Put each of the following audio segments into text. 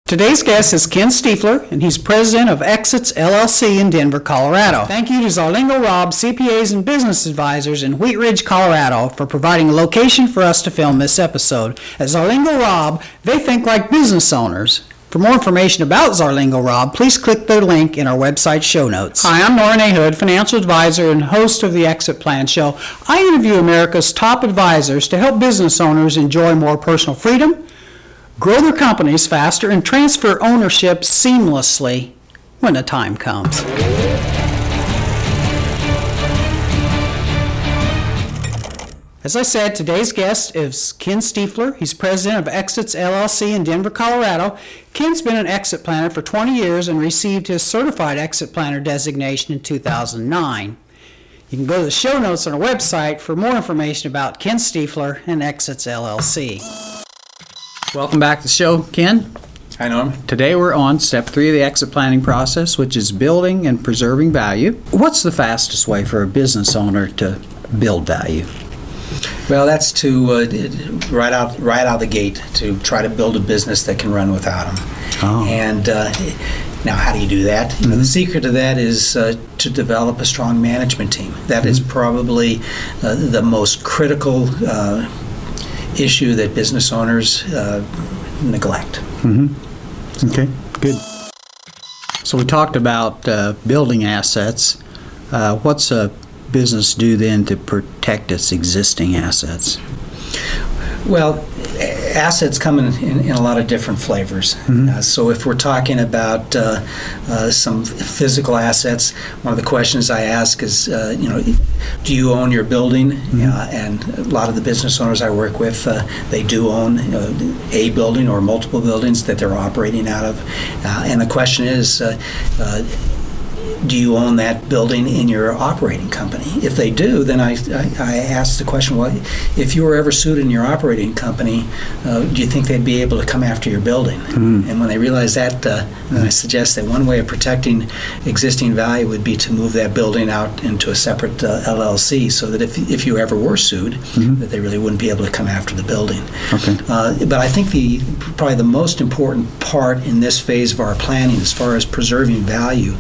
Today's guest is Ken Stiefler, and he's president of Exits LLC in Denver, Colorado. Thank you to Zarlingo Robb CPAs and Business Advisors in Wheat Ridge, Colorado for providing a location for us to film this episode. At Zarlingo Robb, they think like business owners. For more information about Zarlingo Robb, please click their link in our website show notes. Hi, I'm Norrin A. Hood, financial advisor and host of the Exit Plan Show. I interview America's top advisors to help business owners enjoy more personal freedom, grow their companies faster, and transfer ownership seamlessly when the time comes. As I said, today's guest is Ken Stiefler. He's president of Exits LLC in Denver, Colorado. Ken's been an exit planner for 20 years and received his certified exit planner designation in 2009. You can go to the show notes on our website for more information about Ken Stiefler and Exits LLC. Welcome back to the show, Ken. Hi, Norm. Today we're on step 3 of the exit planning process, which is building and preserving value. What's the fastest way for a business owner to build value? Well, that's to right out the gate to try to build a business that can run without them. Oh. And now, how do you do that? You know, the secret to that is to develop a strong management team. That is probably the most critical issue that business owners neglect. Okay, good. So we talked about building assets. What's a business do then to protect its existing assets? Well, assets come in a lot of different flavors. So if we're talking about some physical assets, one of the questions I ask is, do you own your building? And a lot of the business owners I work with, they do own a building or multiple buildings that they're operating out of. And the question is, do you own that building in your operating company? If they do, then I ask the question, well, if you were ever sued in your operating company, do you think they'd be able to come after your building? And when they realize that, then I suggest that one way of protecting existing value would be to move that building out into a separate LLC, so that if you ever were sued, that they really wouldn't be able to come after the building. Okay. But I think probably the most important part in this phase of our planning, as far as preserving value,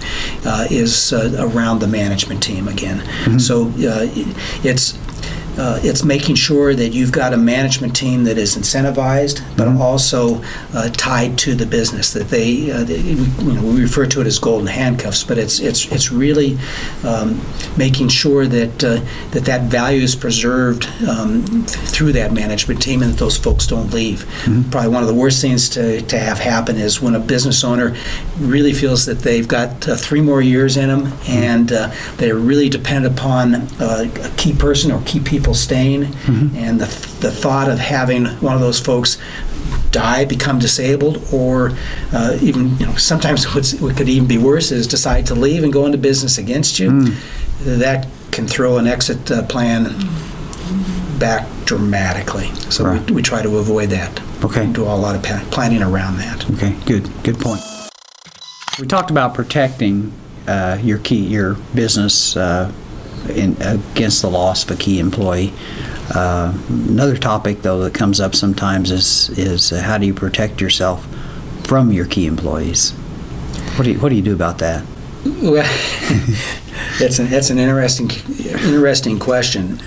is around the management team again. So it's making sure that you've got a management team that is incentivized, but also tied to the business. That we refer to it as golden handcuffs, but it's really making sure that that value is preserved through that management team, and that those folks don't leave. Probably one of the worst things to have happen is when a business owner really feels that they've got 3 more years in them, and they're really dependent upon a key person or key people staying, and the thought of having one of those folks die, become disabled, or even sometimes what could even be worse is decide to leave and go into business against you. That can throw an exit plan back dramatically. So right. we try to avoid that. Okay. Do a lot of planning around that. Okay, good point. We talked about protecting your business against the loss of a key employee. Another topic, though, that comes up sometimes is how do you protect yourself from your key employees? What do you do about that? Well, that's an interesting question.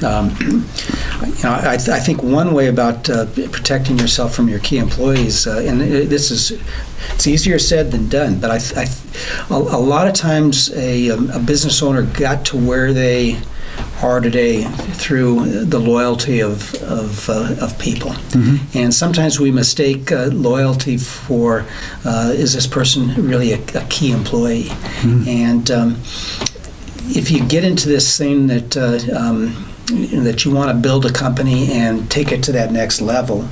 I think one way about protecting yourself from your key employees, and it's easier said than done, but a lot of times a business owner got to where they are today through the loyalty of people. And sometimes we mistake loyalty for, is this person really a key employee? And if you get into this thing that you want to build a company and take it to that next level,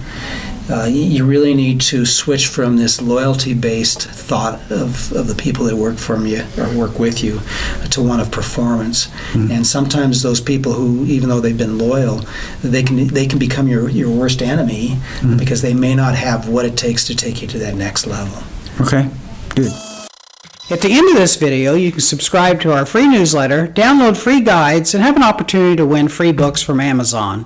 you really need to switch from this loyalty-based thought of the people that work for you or work with you to one of performance. And sometimes those people who, even though they've been loyal, they can become your worst enemy because they may not have what it takes to take you to that next level. Okay, good. At the end of this video, you can subscribe to our free newsletter, download free guides, and have an opportunity to win free books from Amazon.